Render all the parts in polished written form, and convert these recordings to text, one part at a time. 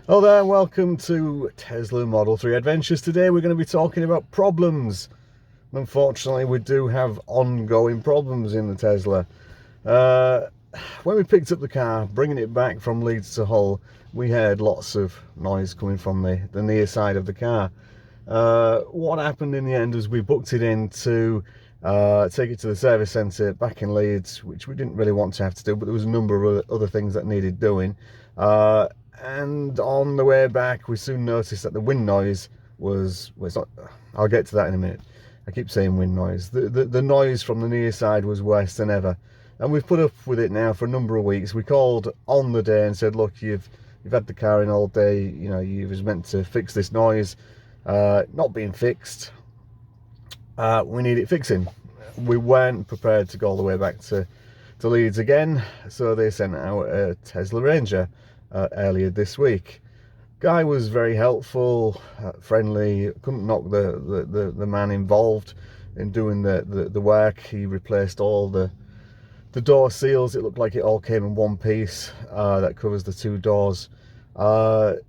Hello there, welcome to Tesla Model 3 Adventures. Today we're going to be talking about problems. Unfortunately, we do have ongoing problems in the Tesla. Uh, when we picked up the car, bringing it back from Leeds to Hull, we heard lots of noise coming from the near side of the car. What happened in the end was we booked it in to take it to the service centre back in Leeds, which we didn't really want to have to do, but there was a number of other things that needed doing. And on the way back, we soon noticed that the wind noise was not. I'll get to that in a minute. I keep saying wind noise. The noise from the near side was worse than ever, and we've put up with it now for a number of weeks. We called on the day and said, look, you've had the car in all day. You know, you was meant to fix this noise. Not being fixed. We need it fixing. We weren't prepared to go all the way back to Leeds again, so they sent out a Tesla Ranger earlier this week. Guy was very helpful, friendly, couldn't knock the man involved in doing the work. He replaced all the door seals. It looked like it all came in one piece that covers the two doors, but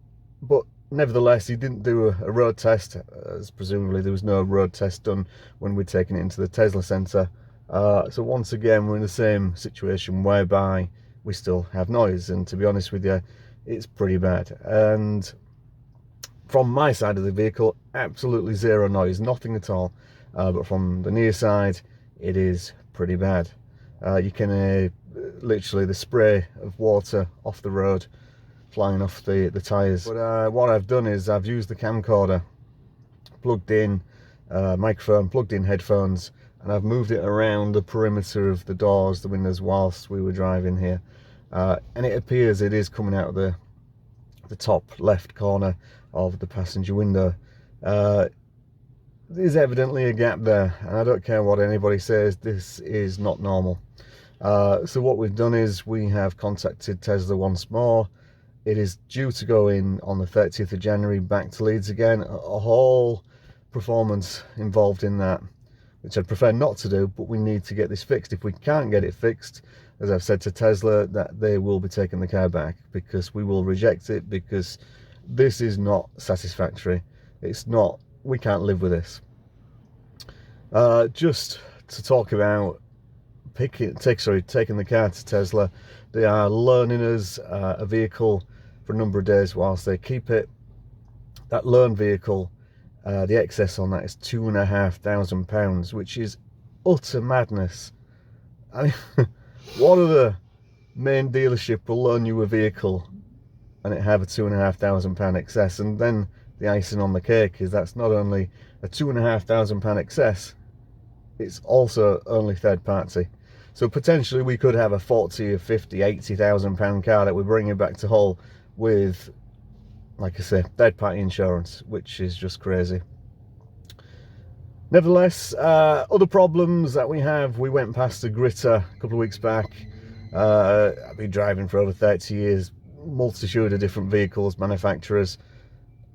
nevertheless he didn't do a road test, as presumably there was no road test done when we'd taken it into the Tesla centre. So once again we're in the same situation whereby we still have noise, and to be honest with you, it's pretty bad. And from my side of the vehicle, absolutely zero noise, nothing at all, but from the near side it is pretty bad. You can literally the spray of water off the road flying off the tyres. But what I've done is I've used the camcorder, plugged in microphone, plugged in headphones, and I've moved it around the perimeter of the doors, the windows, whilst we were driving here. And it appears it is coming out of the top left corner of the passenger window. There's evidently a gap there, and I don't care what anybody says, this is not normal. So what we've done is we have contacted Tesla once more. It is due to go in on the 30th of January back to Leeds again. A whole performance involved in that, which I'd prefer not to do, but we need to get this fixed. If we can't get it fixed, as I've said to Tesla, that they will be taking the car back, because we will reject it, because this is not satisfactory. It's not, we can't live with this. Just to talk about taking the car to Tesla, they are loaning us a vehicle for a number of days whilst they keep it. That loan vehicle, the excess on that is £2,500, which is utter madness. I mean, what other main dealership will loan you a vehicle and it have a £2,500 excess? And then the icing on the cake is that's not only a £2,500 excess, it's also only third party. So potentially we could have a 40 or 50, 80,000 pound car that we're bringing back to Hull with, like I say, third party insurance, which is just crazy. Nevertheless, other problems that we have, we went past the Gritter a couple of weeks back. I've been driving for over 30 years, multitude of different vehicles, manufacturers,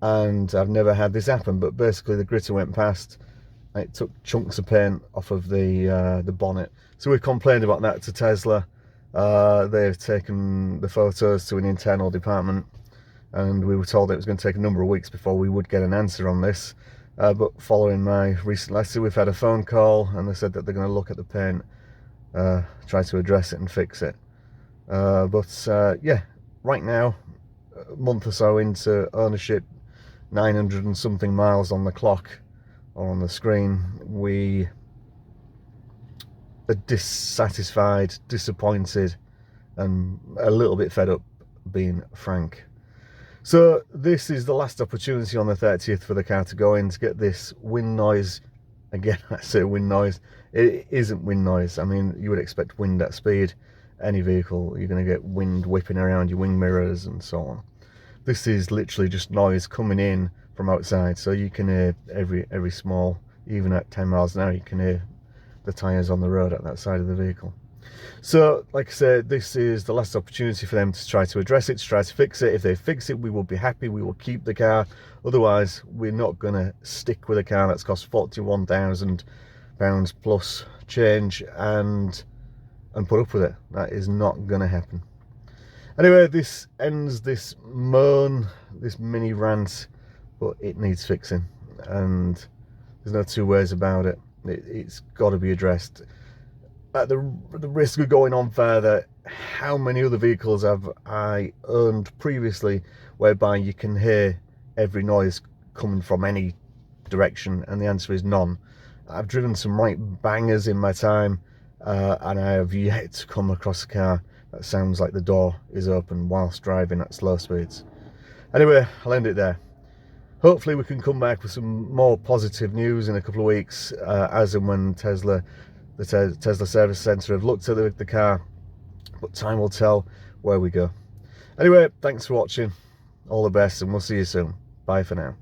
and I've never had this happen. But basically the Gritter went past and it took chunks of paint off of the bonnet. So we've complained about that to Tesla. They've taken the photos to an internal department, and we were told it was going to take a number of weeks before we would get an answer on this. But following my recent letter, we've had a phone call, and they said that they're going to look at the paint, try to address it and fix it. Yeah, right now, a month or so into ownership, 900 and something miles on the clock or on the screen, we are dissatisfied, disappointed, and a little bit fed up, being frank. So this is the last opportunity on the 30th for the car to go in to get this wind noise. Again, I say wind noise, it isn't wind noise. I mean, you would expect wind at speed. Any vehicle, you're going to get wind whipping around your wing mirrors and so on. This is literally just noise coming in from outside, so you can hear every small, even at 10 miles an hour, you can hear the tyres on the road at that side of the vehicle. So, like I said, this is the last opportunity for them to try to address it, to try to fix it. If they fix it, we will be happy, we will keep the car. Otherwise, we're not going to stick with a car that's cost £41,000 plus change and put up with it. That is not going to happen. Anyway, this ends this moan, this mini rant, but it needs fixing, and there's no two ways about it. It's got to be addressed. At the risk of going on further, how many other vehicles have I owned previously whereby you can hear every noise coming from any direction? And the answer is none. I've driven some right bangers in my time, and I have yet to come across a car that sounds like the door is open whilst driving at slow speeds. Anyway, I'll end it there. Hopefully we can come back with some more positive news in a couple of weeks, as and when the Tesla Service Centre have looked at the car, but time will tell where we go. Anyway, thanks for watching, all the best, and we'll see you soon. Bye for now.